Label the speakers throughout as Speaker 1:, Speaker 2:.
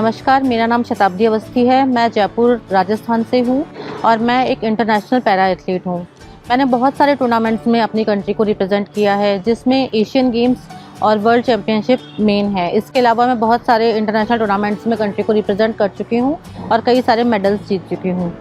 Speaker 1: नमस्कार, मेरा नाम शताब्दी अवस्थी है। मैं जयपुर राजस्थान से हूँ और मैं एक इंटरनेशनल पैरा एथलीट हूँ। मैंने बहुत सारे टूर्नामेंट्स में अपनी कंट्री को रिप्रेजेंट किया है, जिसमें एशियन गेम्स और वर्ल्ड चैम्पियनशिप मेन है। इसके अलावा मैं बहुत सारे इंटरनेशनल टूर्नामेंट्स में कंट्री को रिप्रेजेंट कर चुकी हूँ और कई सारे मेडल्स जीत चुकी हूँ।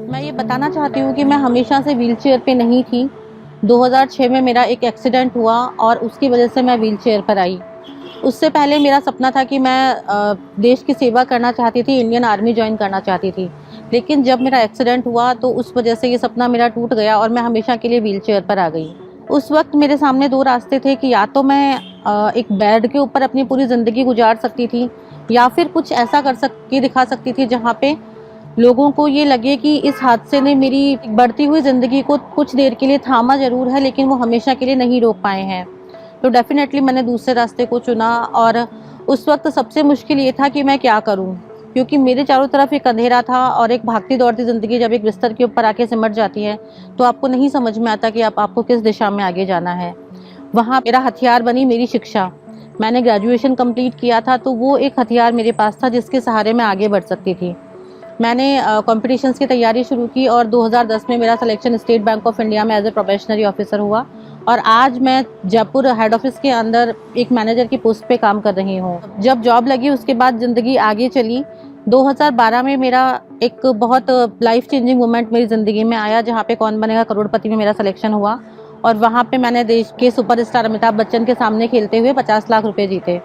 Speaker 1: मैं ये बताना चाहती हूँ कि मैं हमेशा से व्हीलचेयर पे नहीं थी। 2006 में मेरा एक एक्सीडेंट हुआ और उसकी वजह से मैं व्हीलचेयर पर आई। उससे पहले मेरा सपना था कि मैं देश की सेवा करना चाहती थी, इंडियन आर्मी ज्वाइन करना चाहती थी। लेकिन जब मेरा एक्सीडेंट हुआ तो उस वजह से ये सपना मेरा टूट गया और मैं हमेशा के लिए व्हीलचेयर पर आ गई। उस वक्त मेरे सामने दो रास्ते थे कि या तो मैं एक बेड के ऊपर अपनी पूरी ज़िंदगी गुजार सकती थी या फिर कुछ ऐसा के दिखा सकती थी जहाँ पे लोगों को ये लगे कि इस हादसे ने मेरी बढ़ती हुई ज़िंदगी को कुछ देर के लिए थामा ज़रूर है, लेकिन वो हमेशा के लिए नहीं रोक पाए हैं। तो डेफिनेटली मैंने दूसरे रास्ते को चुना और उस वक्त सबसे मुश्किल ये था कि मैं क्या करूं, क्योंकि मेरे चारों तरफ एक अंधेरा था और एक भागती दौड़ती ज़िंदगी जब एक बिस्तर के ऊपर आके सिमट जाती है तो आपको नहीं समझ में आता कि आपको किस दिशा में आगे जाना है। वहाँ मेरा हथियार बनी मेरी शिक्षा। मैंने ग्रेजुएशन कंप्लीट किया था तो वो एक हथियार मेरे पास था जिसके सहारे मैं आगे बढ़ सकती थी। मैंने कॉम्पिटिशन्स की तैयारी शुरू की और 2010 में मेरा selection state bank of India में एज ए प्रोबेशनरी ऑफिसर हुआ और आज मैं जयपुर हेड ऑफिस के अंदर एक मैनेजर की पोस्ट पे काम कर रही हूँ। जब जॉब लगी उसके बाद ज़िंदगी आगे चली। 2012 में मेरा एक बहुत लाइफ चेंजिंग मोमेंट मेरी ज़िंदगी में आया, जहाँ पे कौन बनेगा करोड़पति में मेरा सिलेक्शन हुआ और वहाँ पे मैंने देश के सुपरस्टार अमिताभ बच्चन के सामने खेलते हुए 50 लाख रुपए जीते।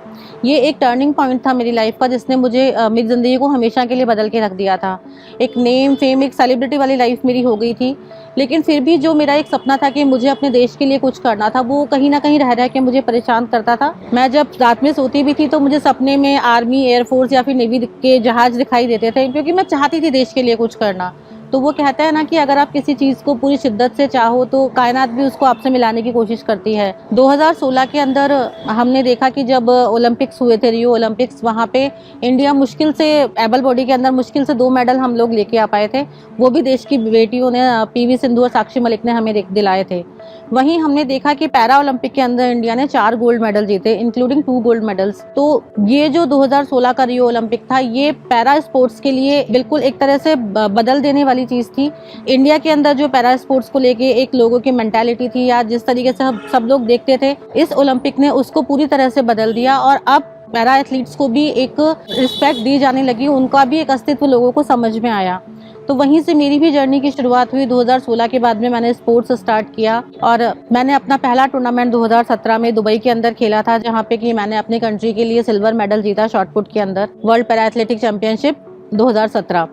Speaker 1: ये एक टर्निंग पॉइंट था मेरी लाइफ का, जिसने मुझे मेरी ज़िंदगी को हमेशा के लिए बदल के रख दिया था। एक नेम फेम एक सेलिब्रिटी वाली लाइफ मेरी हो गई थी, लेकिन फिर भी जो मेरा एक सपना था कि मुझे अपने देश के लिए कुछ करना था, वो कहीं ना कहीं रह के मुझे परेशान करता था। मैं जब रात में सोती भी थी तो मुझे सपने में आर्मी, एयरफोर्स या फिर नेवी के जहाज दिखाई देते थे, क्योंकि मैं चाहती थी देश के लिए कुछ करना। तो वो कहता है ना कि अगर आप किसी चीज़ को पूरी शिद्दत से चाहो तो कायनात भी उसको आपसे मिलाने की कोशिश करती है। 2016 के अंदर हमने देखा कि जब ओलंपिक्स हुए थे, रियो ओलंपिक्स, वहाँ पे इंडिया मुश्किल से एबल बॉडी के अंदर मुश्किल से 2 मेडल हम लोग लेके आ पाए थे। वो भी देश की बेटियों ने, पीवी सिंधु और साक्षी मलिक ने हमें दिलाए थे। वहीं हमने देखा कि पैरा ओलंपिक के अंदर इंडिया ने 4 गोल्ड मेडल जीते, इंक्लूडिंग 2 गोल्ड मेडल्स। तो ये जो 2016 का रियो ओलंपिक था, ये पैरा स्पोर्ट्स के लिए बिल्कुल एक तरह से बदल देने वाली चीज़ थी। इंडिया के अंदर जो पैरा स्पोर्ट्स को लेके एक लोगों की मेंटालिटी थी या जिस तरीके से सब लोग देखते थे, इस ओलंपिक ने उसको पूरी तरह से बदल दिया और अब पैरा एथलीट्स को भी एक रिस्पेक्ट दी जाने लगी, उनका भी एक अस्तित्व लोगों को समझ में आया। तो वहीं से मेरी भी जर्नी की शुरुआत हुई। 2016 के बाद में मैंने स्पोर्ट्स स्टार्ट किया और मैंने अपना पहला टूर्नामेंट 2017 में दुबई के अंदर खेला था, जहां पे कि मैंने अपनी कंट्री के लिए सिल्वर मेडल जीता शॉटपुट के अंदर, वर्ल्ड पैरा एथलेटिक चैंपियनशिप 2017।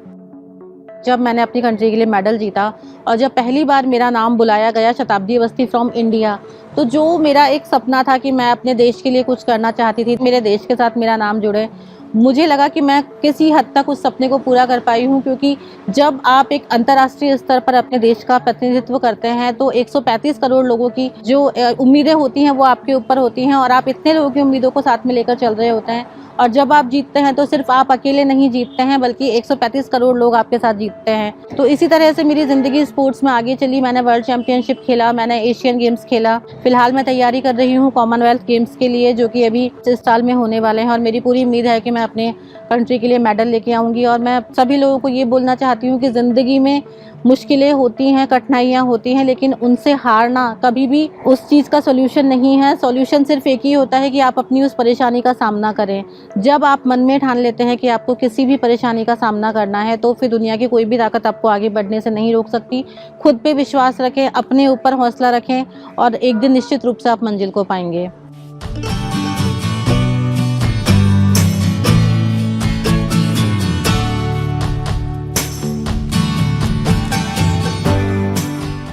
Speaker 1: जब मैंने अपनी कंट्री के लिए मेडल जीता और जब पहली बार मेरा नाम बुलाया गया शताब्दी अवस्थी फ्रॉम इंडिया, तो जो मेरा एक सपना था कि मैं अपने देश के लिए कुछ करना चाहती थी, मेरे देश के साथ मेरा नाम जुड़े, मुझे लगा कि मैं किसी हद तक उस सपने को पूरा कर पाई हूँ। क्योंकि जब आप एक अंतर्राष्ट्रीय स्तर पर अपने देश का प्रतिनिधित्व करते हैं तो 135 करोड़ लोगों की जो उम्मीदें होती हैं वो आपके ऊपर होती हैं और आप इतने लोगों की उम्मीदों को साथ में लेकर चल रहे होते हैं। और जब आप जीतते हैं तो सिर्फ आप अकेले नहीं जीतते हैं, बल्कि 135 करोड़ लोग आपके साथ जीतते हैं। तो इसी तरह से मेरी ज़िंदगी स्पोर्ट्स में आगे चली। मैंने वर्ल्ड चैम्पियनशिप खेला, मैंने एशियन गेम्स खेला। फिलहाल मैं तैयारी कर रही हूँ कॉमनवेल्थ गेम्स के लिए, जो कि अभी इस साल में होने वाले हैं और मेरी पूरी उम्मीद है कि मैं अपने कंट्री के लिए मेडल लेके आऊँगी। और मैं सभी लोगों को ये बोलना चाहती हूँ कि ज़िंदगी में मुश्किलें होती हैं, कठिनाइयाँ होती हैं, लेकिन उनसे हारना कभी भी उस चीज़ का सॉल्यूशन नहीं है। सॉल्यूशन सिर्फ एक ही होता है कि आप अपनी उस परेशानी का सामना करें। जब आप मन में ठान लेते हैं कि आपको किसी भी परेशानी का सामना करना है, तो फिर दुनिया की कोई भी ताकत आपको आगे बढ़ने से नहीं रोक सकती। खुद पे विश्वास रखें, अपने ऊपर हौसला रखें और एक दिन निश्चित रूप से आप मंजिल को पाएंगे।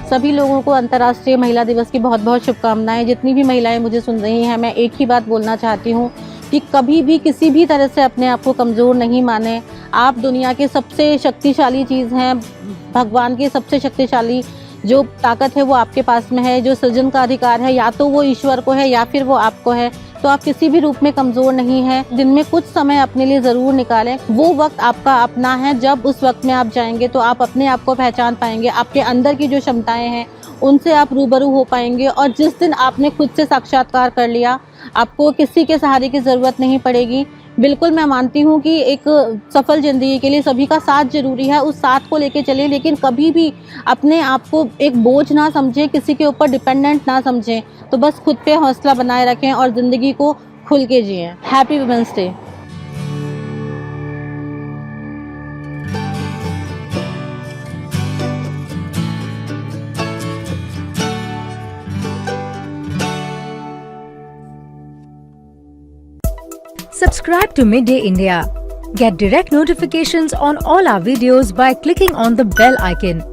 Speaker 1: सभी लोगों को अंतर्राष्ट्रीय महिला दिवस की बहुत बहुत शुभकामनाएं। जितनी भी महिलाएं मुझे सुन रही हैं, मैं एक ही बात बोलना चाहती हूँ कि कभी भी किसी भी तरह से अपने आप को कमज़ोर नहीं माने। आप दुनिया के सबसे शक्तिशाली चीज़ हैं, भगवान की सबसे शक्तिशाली जो ताकत है वो आपके पास में है। जो सृजन का अधिकार है या तो वो ईश्वर को है या फिर वो आपको है। तो आप किसी भी रूप में कमज़ोर नहीं हैं। दिन में कुछ समय अपने लिए ज़रूर निकालें। वो वक्त आपका अपना है, जब उस वक्त में आप जाएंगे तो आप अपने आप को पहचान पाएंगे, आपके अंदर की जो क्षमताएं हैं उनसे आप रूबरू हो पाएंगे। और जिस दिन आपने खुद से साक्षात्कार कर लिया, आपको किसी के सहारे की ज़रूरत नहीं पड़ेगी। बिल्कुल मैं मानती हूँ कि एक सफल ज़िंदगी के लिए सभी का साथ ज़रूरी है, उस साथ को लेके चलें, लेकिन कभी भी अपने आप को एक बोझ ना समझें, किसी के ऊपर डिपेंडेंट ना समझें। तो बस खुद पे हौसला बनाए रखें और ज़िंदगी को खुल के जिएं। Happy women's day.
Speaker 2: Subscribe to Midday India. Get direct notifications on all our videos by clicking on the bell icon.